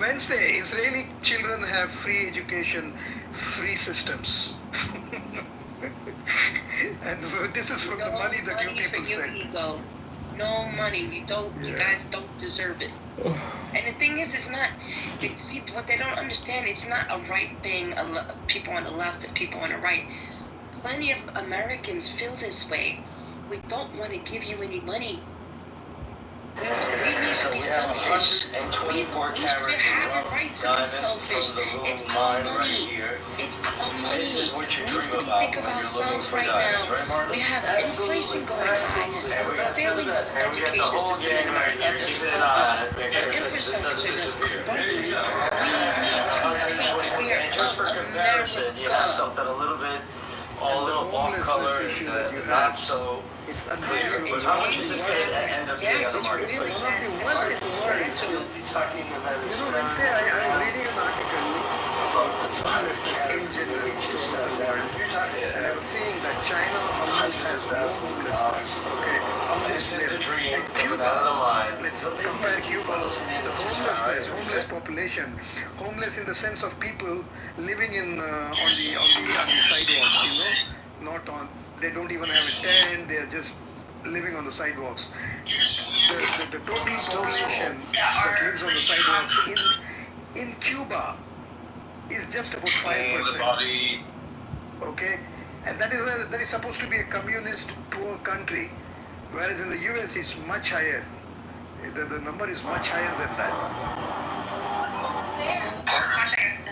Wednesday, Israeli children have free education, free systems. And this is from the money that you people sent. Ego. No money. You don't. Yeah. You guys don't deserve it. And the thing is, it's not. See, what they don't understand, it's not a right thing. People on the left and people on the right. Plenty of Americans feel this way. We don't want to give you any money. We need to be selfish. We have a right to be selfish. It's our money. It's our money. This is what you dream about think of ourselves right now. We have inflation going on. Failing education system in America. The infrastructure is crumbling. We need to take care and just for of comparison, you have America. something a little bit, a little off color and not so clear. But how much is this going to end up being on the marketplace? One of the worst in the world. Wednesday I was reading an article about the homelessness in general throughout the world, and I was seeing that China almost has more homelessness. Okay, This is the dream and coming Cuba, out of the line. let's compare Cuba. The homeless population, homeless in the sense of people living in on the sidewalks. Not on. They don't even have a tent. They are just living on the sidewalks. The total population that lives on the sidewalks in Cuba is just about 5%. Okay, and that is supposed to be a communist poor country, whereas in the US it's much higher. The number is much higher than that.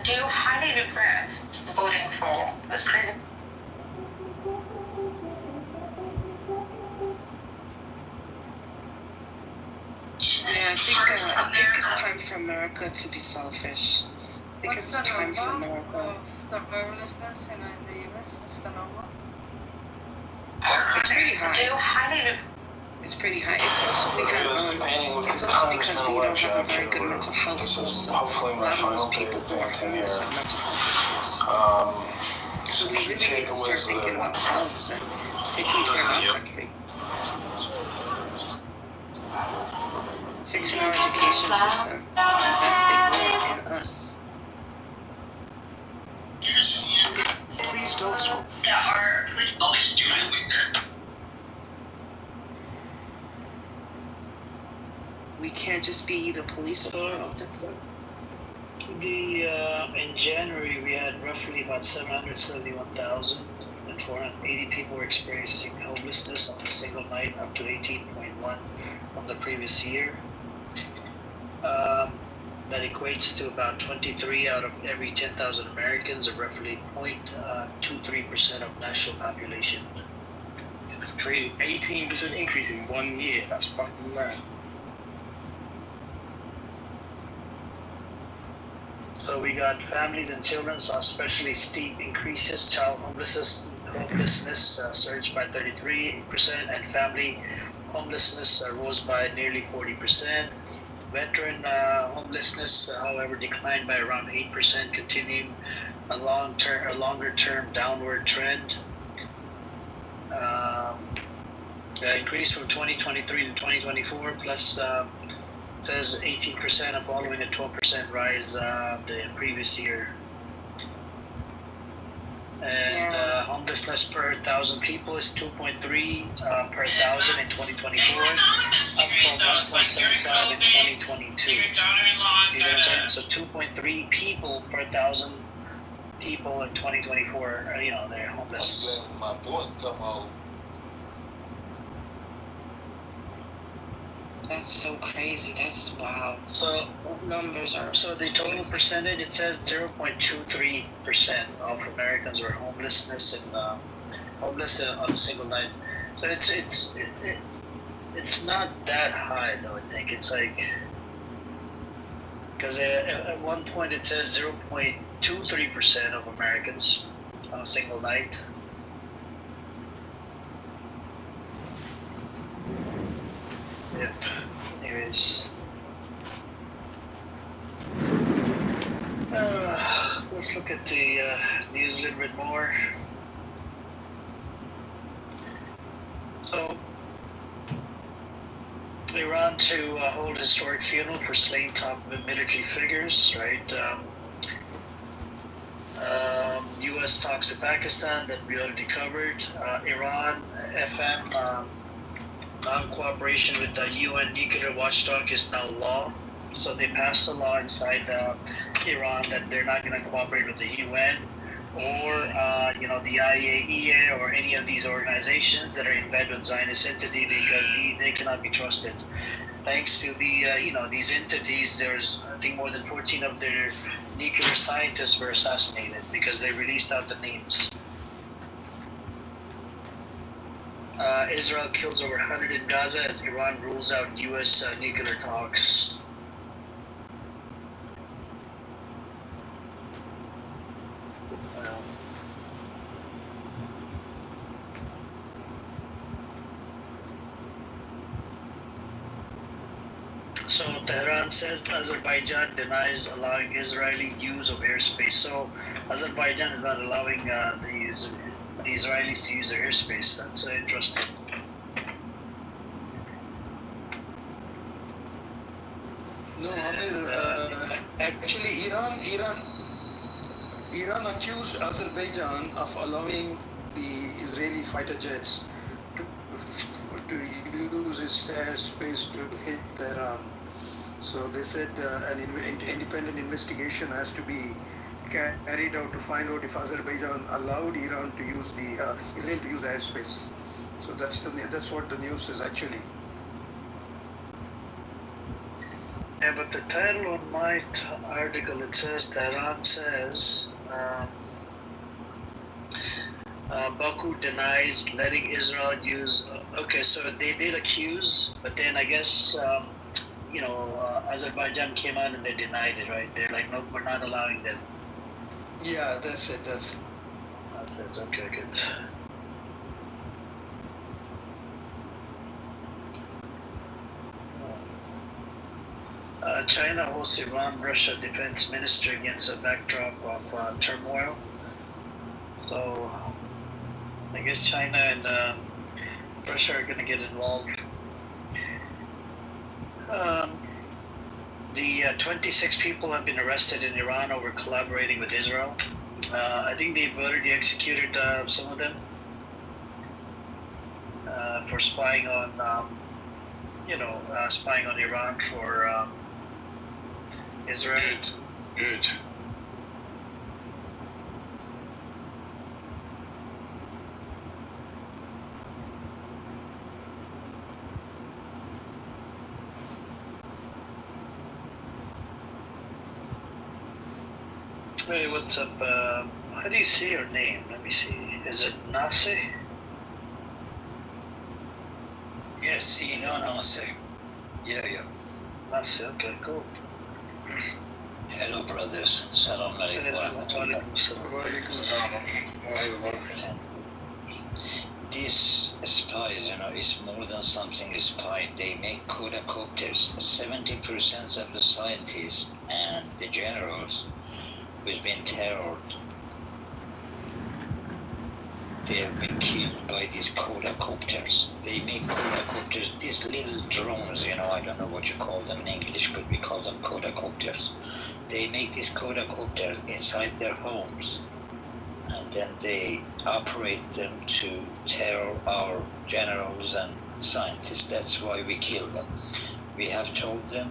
Do you highly regret voting for this crazy? Yeah, I think it's time for America to be selfish. I think it's time for America. The homelessness in the US, what's the number? It's pretty high. Do you highly It's pretty high. It's also because we don't have a very good mental health. Also, Hopefully my final day people of who are acting here. homeless have mental health issues. Some We key really need to start takeaways thinking that about ourselves and taking care of our country. Fixing our education system, investing more in us. please don't screw. are police always doing with that? We can't just be the police or that's it. In January we had roughly about 771,000 and 480 people were experiencing homelessness on a single night, up to 18.1 from the previous year. That equates to about 23 out of every 10,000 Americans, or roughly 0.23% of national population. It's crazy. 18% increase in 1 year. That's fucking mad. So we got families and children saw especially steep increases. Child homelessness surged by 33%, and family homelessness rose by nearly 40%. Veteran homelessness, however, declined by around 8%, continuing a longer-term downward trend. The increase from 2023 to 2024 plus says 18%, following a 12% rise the previous year. And homelessness per 1,000 people is 2.3 per 1,000 in 2024, up from 1.75 in 2022. You know what I'm saying? So 2.3 people per 1,000 people in 2024, they're homeless. My boys come out. That's so crazy. That's wow. So Numbers are. So the total percentage, it says 0.23% of Americans were homeless on a single night. So it's not that high though. I think it's like, because at one point it says 0.23% of Americans on a single night. Yep. Anyways. Let's look at the news a little bit more. So, Iran Iran to hold a historic funeral for slain top military figures, right? U.S. talks to Pakistan that we already covered. Iran, FM, non-cooperation with the UN nuclear watchdog is now law. So they passed a law inside Iran that they're not going to cooperate with the UN or the IAEA or any of these organizations that are in bed with Zionist entity, because they cannot be trusted. Thanks to the these entities, there's I think more than 14 of their nuclear scientists were assassinated because they released out the names. Israel kills over 100 in Gaza as Iran rules out U.S. Nuclear talks. So Tehran says Azerbaijan denies allowing Israeli use of airspace. So Azerbaijan is not allowing the Israelis to use their airspace. That's interesting. No, Amir, actually Iran accused Azerbaijan of allowing the Israeli fighter jets to use its airspace to hit Tehran. So they said an independent investigation has to be carried out to find out if Azerbaijan allowed Iran to use Israel to use airspace. So that's what the news is actually. Yeah, but the title on my article, it says Tehran says Baku denies letting Israel use. Okay, so they did accuse, but then I guess Azerbaijan came out and they denied it, right? They're like, no, we're not allowing them. Yeah, that's it. That's it. Okay, good. China hosts Iran-Russia defense minister against a backdrop of turmoil. So I guess China and Russia are going to get involved. The 26 people have been arrested in Iran over collaborating with Israel. I think they've already executed some of them for spying on, spying on Iran for Israel. Good. Hey, what's up? How do you say your name? Let me see. Is it Nase? Yes, Nase. Yeah. Nase, okay, cool. Hello, brothers. Salam alaikum wa rahmatullah. These spies, it's more than something a spy. They make quadcopters. 70% of the scientists and the generals who's been terrored, they have been killed by these quadcopters. They make quadcopters, these little drones, I don't know what you call them in English, but we call them quadcopters. They make these quadcopters inside their homes, and then they operate them to terror our generals and scientists. That's why we kill them. We have told them,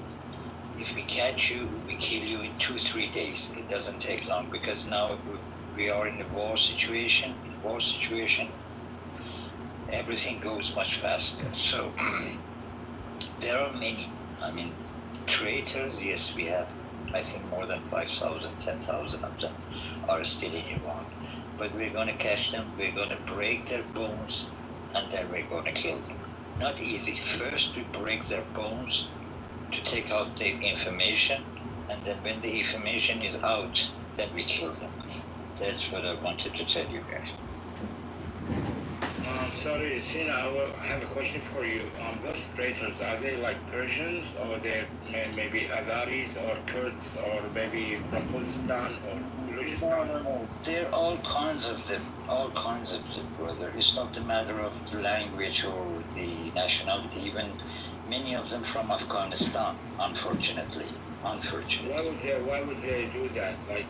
if we catch you, we kill you in 2-3 days. It doesn't take long, because now we are in a war situation. In war situation, everything goes much faster. So there are many. Traitors. Yes, we have. I think more than 5,000, 10,000 of them are still in Iran. But we're going to catch them. We're going to break their bones, and then we're going to kill them. Not easy. First, we break their bones to take out the information, and then when the information is out, then we kill them. That's what I wanted to tell you guys. Sorry, Sina, I have a question for you. Those traitors, are they like Persians, or they maybe Azaris or Kurds, or maybe from Uzbekistan or Balochistan? No. There are all kinds of them, brother. It's not a matter of the language or the nationality. Even many of them from Afghanistan, unfortunately. Why would they do that? Like,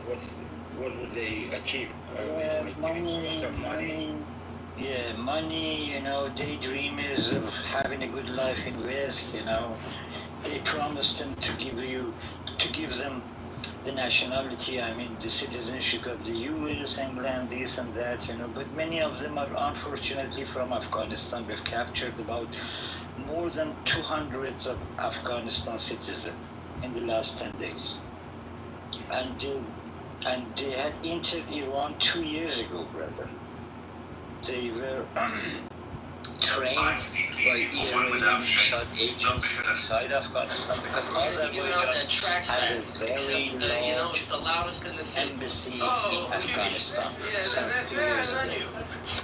what would they achieve? Like, lots of money? Yeah, money, daydreamers of having a good life in West, they promised them to give them the nationality, the citizenship of the US, England, this and that, but many of them are unfortunately from Afghanistan. We've captured about more than 200 of Afghanistan citizens in the last 10 days. And they had entered Iran 2 years ago, brother. They were trained by Iranian Mossad agents inside Afghanistan, because Azerbaijan has a very large embassy in Afghanistan some 2 years ago.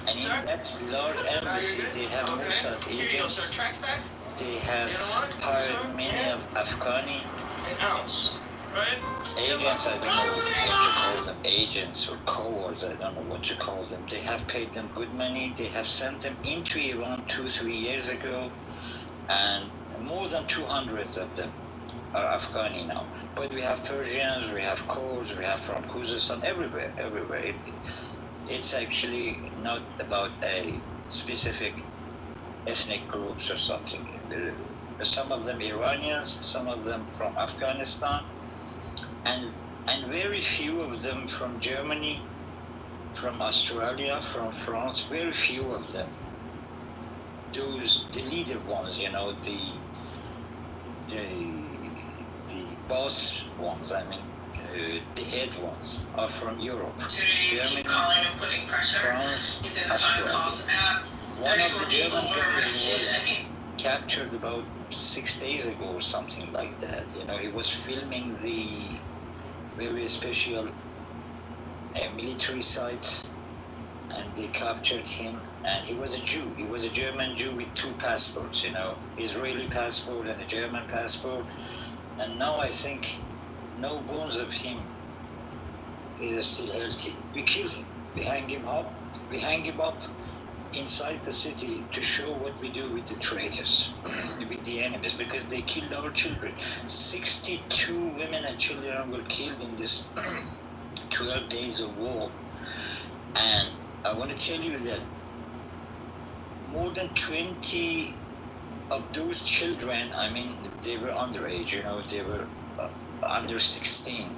And in that large embassy, they have Mossad agents. They have hired many of Afghani agents, I don't know what to call them, agents or cohorts, I don't know what to call them. They have paid them good money. They have sent them into Iran 2-3 years ago, and more than 200 of them are Afghani now. But we have Persians, we have Kurds, we have from Khuzestan, everywhere. It's actually not about a specific ethnic groups or something. Some of them Iranians, some of them from Afghanistan, and very few of them from Germany, from Australia, from France, very few of them. The leader ones, the boss ones, the head ones are from Europe, Germany, France, Australia. One of the German people was captured about 6 days ago or something like that. He was filming the very special military sites, and they captured him. And he was a Jew. He was a German Jew with 2 passports, Israeli passport and a German passport. And now I think no bones of him is still healthy. We kill him. We hang him up. Inside the city to show what we do with the traitors, with the enemies, because they killed our children. 62 women and children were killed in this 12 days of war. And I want to tell you that more than 20 of those children, they were underage, they were under 16.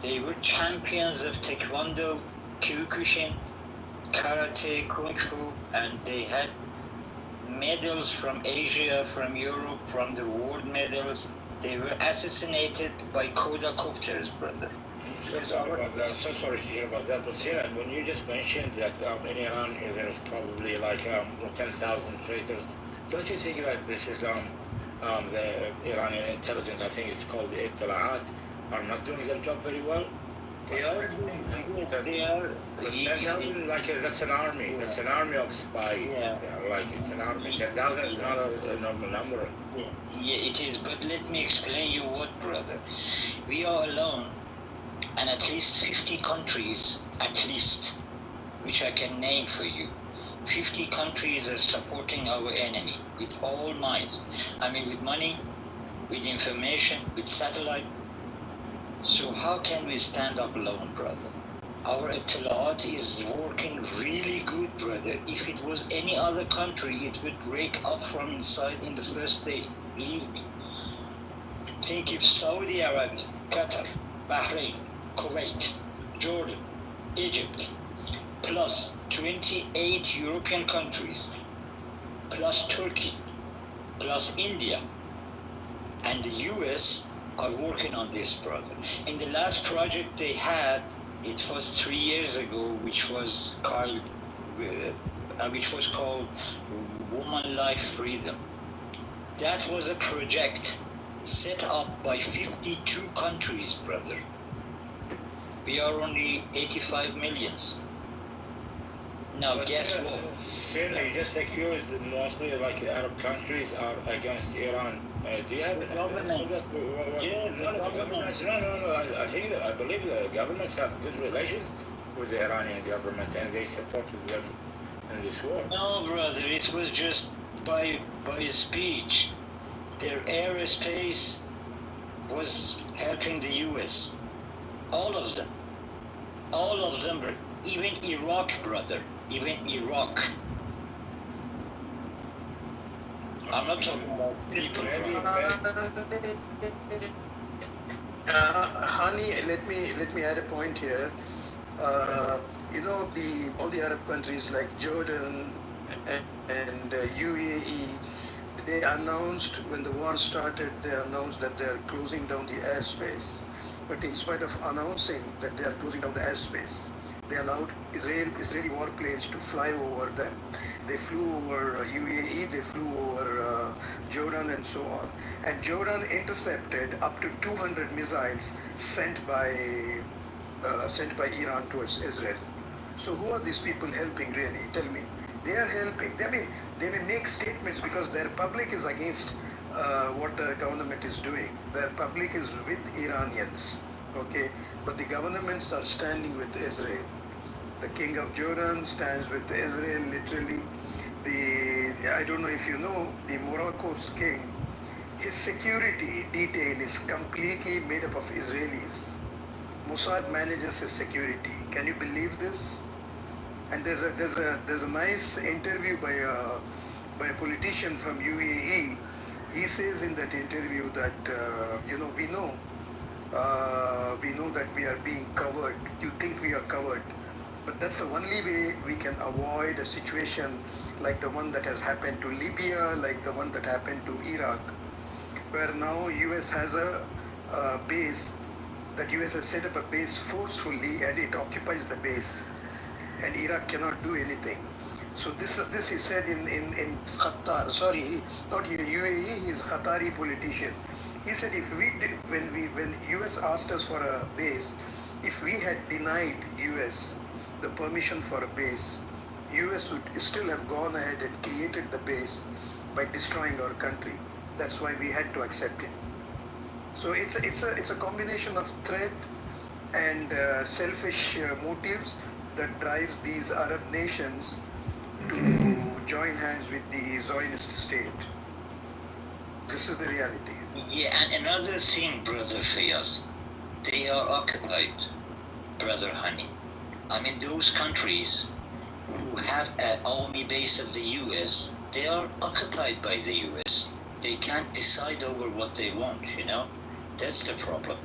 They were champions of Taekwondo, Kyokushin, Karate, Kung Fu, and they had medals from Asia, from Europe, from the world medals. They were assassinated by quadricopters, brother. So sorry about that. So sorry to hear about that. But Sarah, when you just mentioned that in Iran there's probably like 10,000 traitors, don't you think that this is the Iranian intelligence, I think it's called the Ittalaat, are not doing their job very well? They are. That's an army. That's an army of spies. Yeah. It's an army. 10,000 is not a normal number. Yeah, it is. But let me explain you what, brother. We are alone, and at least 50 countries, which I can name for you. 50 countries are supporting our enemy with all minds. With money, with information, with satellite. So how can we stand up alone, brother? Our Ittalaat is working really good, brother. If it was any other country, it would break up from inside in the first day. Believe me. Think if Saudi Arabia, Qatar, Bahrain, Kuwait, Jordan, Egypt, plus 28 European countries, plus Turkey, plus India, and the US are working on this, brother. In the last project they had, it was 3 years ago, which was called Woman Life Freedom. That was a project set up by 52 countries, brother. We are only 85 millions. Now, guess what? Certainly, you just accused mostly Arab countries are against Iran. Do you have the government? No. I believe the governments have good relations with the Iranian government, and they supported them in this war. No, brother, it was just by speech. their aerospace was helping the US. All of them. All of them, even Iraq, brother. Even Iraq. I'm not talking about people. Hani, let me add a point here. You know, all the Arab countries like Jordan and UAE, they announced when the war started, they announced that they are closing down the airspace. But in spite of announcing that they are closing down the airspace, they allowed Israeli warplanes to fly over them. They flew over UAE, they flew over Jordan and so on. And Jordan intercepted up to 200 missiles sent by Iran towards Israel. So who are these people helping really? Tell me. They are helping. They may make statements because their public is against what the government is doing. Their public is with Iranians, okay? But the governments are standing with Israel. The king of Jordan stands with Israel, literally. I don't know if you know, the Morocco's king, his security detail is completely made up of Israelis. Mossad manages his security. Can you believe this? And there's a nice interview by a politician from UAE. He says in that interview that we know that we are being covered. You think we are covered, but that's the only way we can avoid a situation like the one that has happened to Libya, like the one that happened to Iraq, where now US has a base. That US has set up a base forcefully and it occupies the base, and Iraq cannot do anything. So this he said in Qatar. Sorry, not UAE. He's a Qatari politician. He said if we did, when US asked us for a base, if we had denied US the permission for a base, US would still have gone ahead and created the base by destroying our country. That's why we had to accept it. So it's a combination of threat and selfish motives that drives these Arab nations to join hands with the Zionist state. This is the reality. Yeah, and another thing, brother Fayaz, they are occupied, brother Honey. I mean, those countries who have an army base of the US, they are occupied by the US. They can't decide over what they want, you know? That's the problem.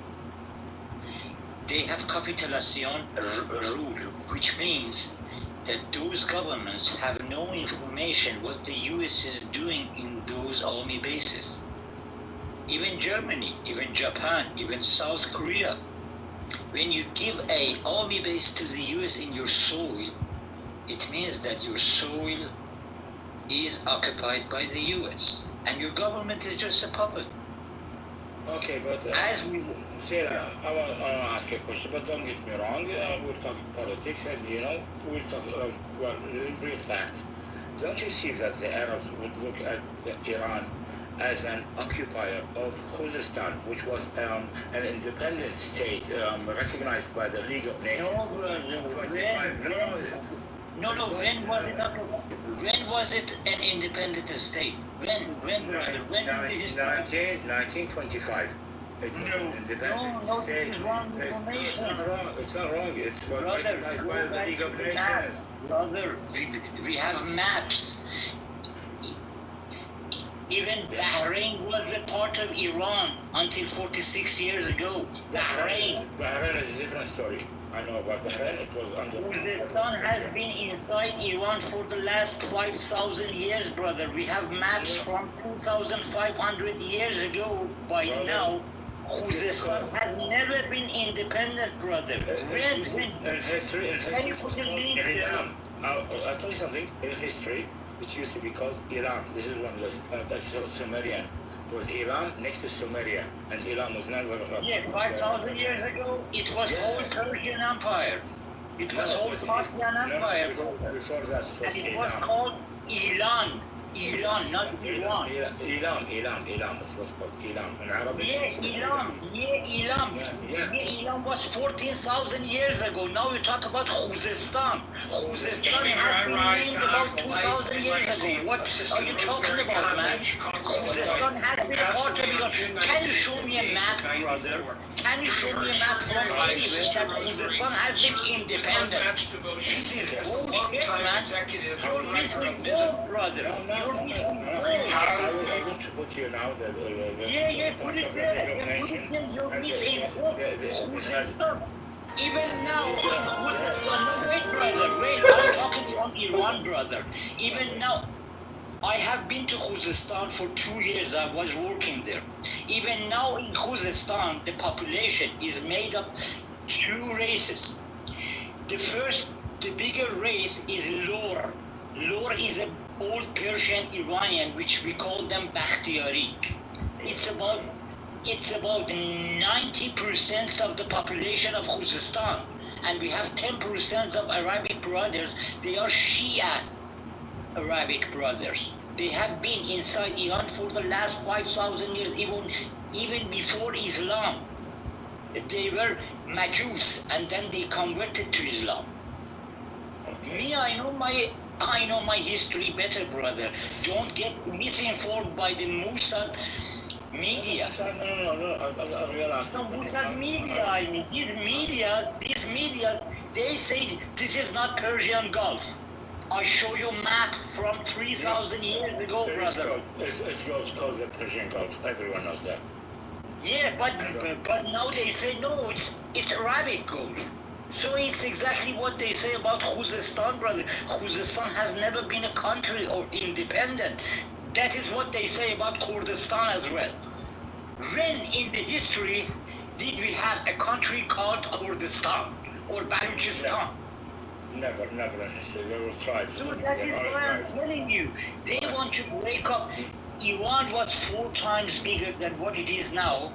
They have capitulation rule, which means that those governments have no information what the US is doing in those army bases. Even Germany, even Japan, even South Korea. When you give an army base to the US in your soil, it means that your soil is occupied by the US and your government is just a puppet. Okay, but as we Sarah, I want to ask a question, but don't get me wrong. We'll talk politics, and we'll talk real facts. Don't you see that the Arabs would look at Iran as an occupier of Khuzestan, which was an independent state recognized by the League of Nations? No, when was it an independent state? When, brother? When? 1925. It was an independent state. It's wrong information. It's not wrong. It was recognized by the League of Nations. Brother, we have maps. Even Bahrain was a part of Iran until 46 years ago. Bahrain is a different story. I know about Bahrain. It was under. Khuzestan has been inside Iran for the last 5,000 years, brother. We have maps from 2,500 years ago. By now, Khuzestan has never been independent, brother. In history, I'll tell you something. In history, it used to be called Iran. This is one list. That's Sumerian. It was Iran next to Sumeria, and Iran was never. 5,000 years ago, it was whole Persian Empire. It was whole Parthian Empire. Before that, it was called Iran. Iran, not Iran. Iran. It was called Iran. In Arabic. Iran. Iran was 14,000 years ago. Now you talk about Khuzestan. Khuzestan has been named about 2,000 years ago. What are you talking about, man? Khuzestan has been a part of Iran. Can you show me a map, brother? Can you show me a map from anywhere that Khuzestan has been independent? This is bullshit, man. You're missing both, brother. You're missing both. I want to put you now that Yeah, put it there. Put it there. You're missing both. Khuzestan. Even now in Khuzestan, no, wait, brother, wait. I'm talking from Iran, brother. Even now, I have been to Khuzestan for 2 years. I was working there. Even now in Khuzestan, the population is made up 2 races. The bigger race is Lor. Lor is an old Persian Iranian, which we call them Bakhtiyari. It's about 90% of the population of Khuzestan, and we have 10% of Arabic brothers. They are Shia Arabic brothers. They have been inside Iran for the last 5,000 years, even before Islam. They were Majus, and then they converted to Islam. Me, I know my history better, brother. Don't get misinformed by the Mossad media. No, I realized. No, Mossad media, I mean, this media, they say this is not Persian Gulf. I show you map from 3,000 years ago, brother. It's called the Persian Gulf. Everyone knows that. Yeah, but now they say no, it's Arabic gold. So it's exactly what they say about Khuzestan, brother. Khuzestan has never been a country or independent. That is what they say about Kurdistan as well. When in the history did we have a country called Kurdistan or Balochistan? Never in history. They will try. So that is why I'm telling you. They want to break up. Iran was 4 times bigger than what it is now,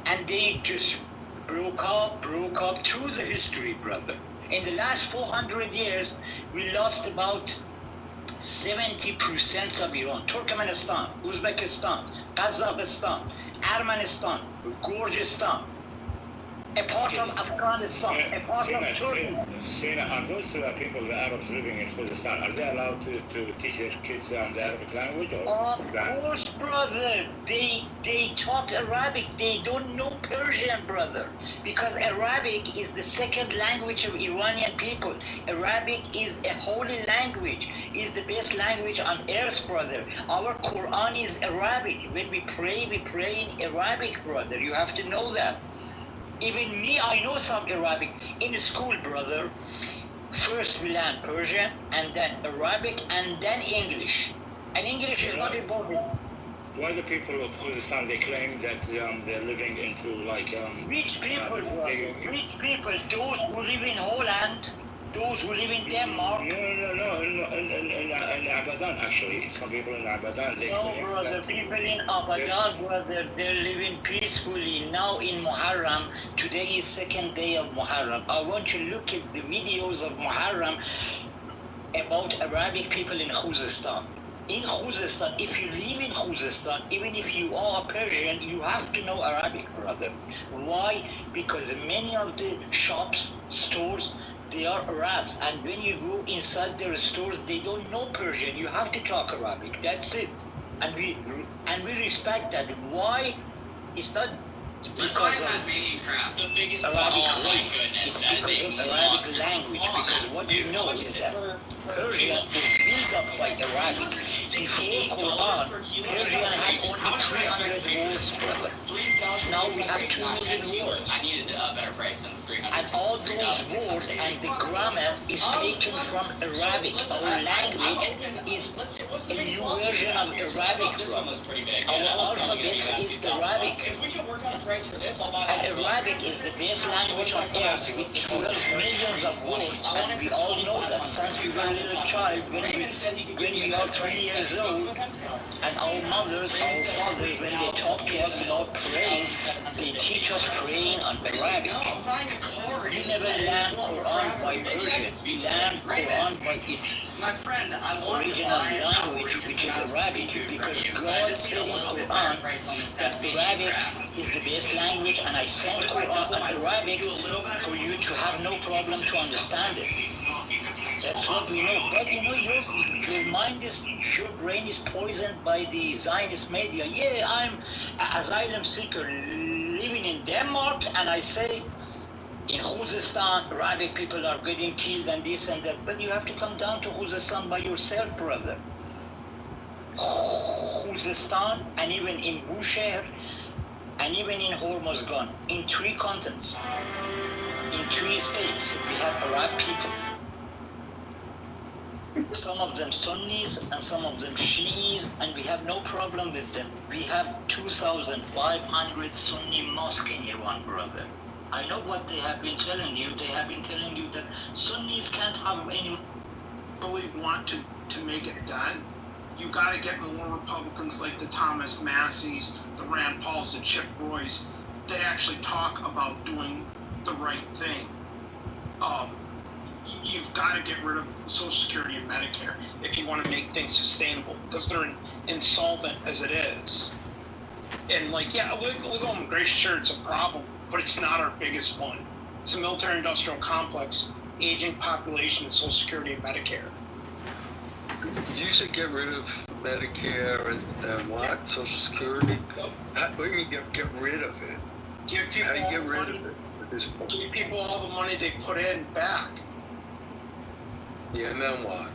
and they just broke up through the history, brother. In the last 400 years, we lost about 70% of Iran. Turkmenistan, Uzbekistan, Kazakhstan, Armenian, Gurjistan, a part of Afghanistan, a part of Turkey. Sina, are those people, the Arabs living in Khuzestan, are they allowed to teach their kids the Arabic language? Or of course, brother. They talk Arabic. They don't know Persian, brother. Because Arabic is the second language of Iranian people. Arabic is a holy language. Is the best language on earth, brother. Our Quran is Arabic. When we pray in Arabic, brother. You have to know that. Even me, I know some Arabic. In school, brother, first we learn Persian, and then Arabic, and then English. And English is not important. Why the people of Khuzestan, they claim that they're living into like... rich people, rich people, those who live in Holland, those who live in Denmark. No, in Abadan, actually. Some people in Abadan, they No, claim brother, that people in Abadan, brother, they're living peacefully. Now in Muharram, today is 2nd day of Muharram. I want to look at the videos of Muharram about Arabic people in Khuzestan. In Khuzestan, if you live in Khuzestan, even if you are Persian, you have to know Arabic, brother. Why? Because many of the shops, stores, they are Arabs, and when you go inside their stores, they don't know Persian. You have to talk Arabic. That's it, and we respect that. Why? It's not because of Arabic race. It's because of Arabic language. Because what you know is that Persian was built up by Arabic. Before Quran, Persian had only 300 words, brother. Now we have 2 million words. And all those words and the grammar is taken from Arabic. Our language is a new version of Arabic, brother. Our alphabet is Arabic. And Arabic is the best language on earth with 12 millions of words. And we all know that since we were a little child, when we are 3 years old, and our mothers, our fathers, when they talk to us about praying, they teach us praying on Arabic. We never learn Quran by Persian. We learn Quran by its original language, which is Arabic, because God said in Quran that Arabic is the best language, and I sent Quran in Arabic for you to have no problem to understand it. That's what we know. But you know, your brain is poisoned by the Zionist media. Yeah, I'm an asylum seeker living in Denmark, and I say in Khuzestan, Arabic people are getting killed and this and that. But you have to come down to Khuzestan by yourself, brother. Khuzestan, and even in Bushehr, and even in Hormozgan, in 3 continents, in 3 states, we have Arab people. Some of them Sunnis and some of them Shiis, and we have no problem with them. We have 2,500 Sunni mosques in Iran, brother. I know what they have been telling you. They have been telling you that Sunnis can't have any. Really want to make it done, you got to get more Republicans like the Thomas Masseys, the Rand Pauls, the Chip Roys that actually talk about doing the right thing. You've got to get rid of Social Security and Medicare if you want to make things sustainable, because they're insolvent as it is. And like, yeah, legal immigration, sure, it's a problem, but it's not our biggest one. It's a military-industrial complex, aging population, and Social Security and Medicare. You should get rid of Medicare and what? Social Security? What do you mean get rid of it? Give people How do you get rid of it at this point? Give people all the money they put in back. Yeah, and then what?